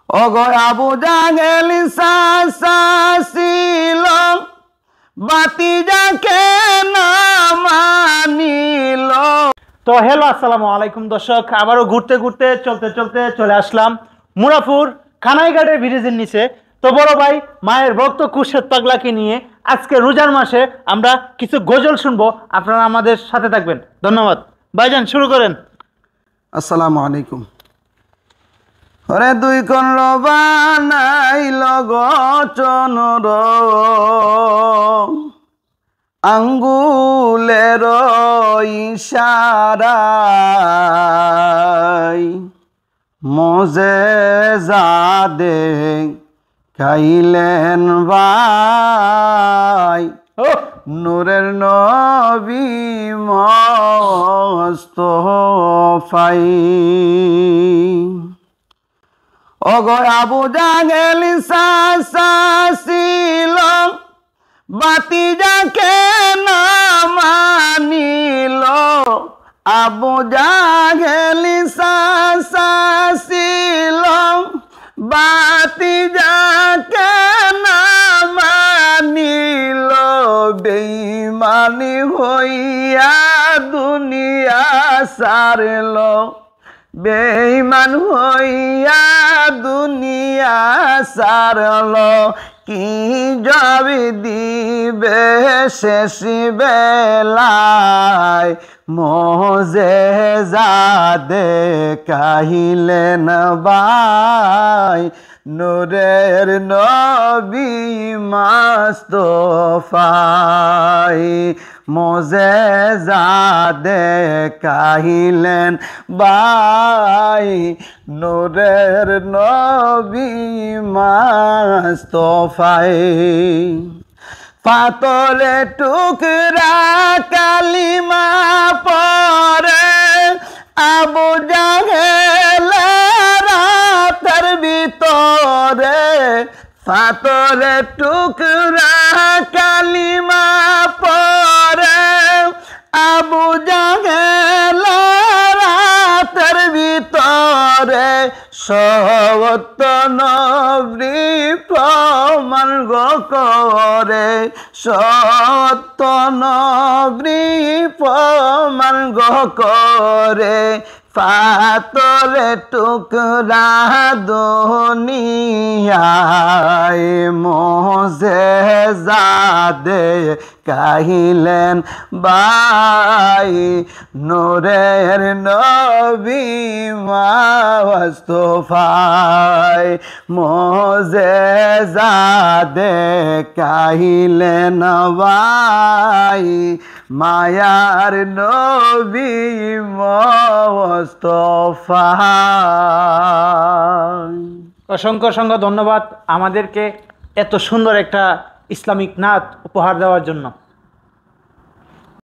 ওগো আবু জাহেল ছিল বাতিজাকে না মানিল। তো হ্যালো আসসালামু আলাইকুম দর্শক, আবারও ঘুরতে ঘুরতে চলতে চলতে চলে আসলাম মুরাপুর কানাইঘাটের ব্রিজের নিচে। তো বড় ভাই মায়ের ভক্ত খুরশেদ পাগলাকে নিয়ে আজকে রোজার মাসে আমরা কিছু গজল শুনবো, আপনারা আমাদের সাথে থাকবেন। ধন্যবাদ ভাইজান, শুরু করেন। আসসালামু আলাইকুম। ওরে দুই কোন বানাইল গচনর আঙ্গুলের ইশারায় মোজেজা দেখাইলেন ভাই নূরের নবী মুস্তাফাই। ওগো আবু জাহেল ছিল বাতিজাকে না মানিল। আবু জাহেল ছিল বাতিজাকে না মানিল। বেঈমানি হইয়া দুনিয়া সারল, বেঈমান হইয়া দুনিয়া সারল। কি জবাব দিবে শেষ বেলায় মোজেজা দেখাইলেন ভাই নূরের নবী মুস্তাফাই। মোজেজা দেখাইলেন ভাই নূরের নবী মুস্তাফাই। পাতলে টুকরা কালিমা পরে আবু জাহেল রাতের ভিতরে। পাতলে টুকরা কালিমা পরে আবু জাহেল রাতের ভিতরে। সত্য নবী প্রমাণ করে, সত্য নবী প্রমাণ করে। পাতলে টুকরা দুনিয়ায় মোজেজা দেখাইলেন ভাই নূরের নবী মুস্তাফাই। মোজেজা দেখাইলেন ভাই মায়ার নবী মুস্তাফাই। অসংখ্য অসংখ্য ধন্যবাদ আমাদেরকে এত সুন্দর একটা ইসলামিক নাত উপহার দেওয়ার জন্য।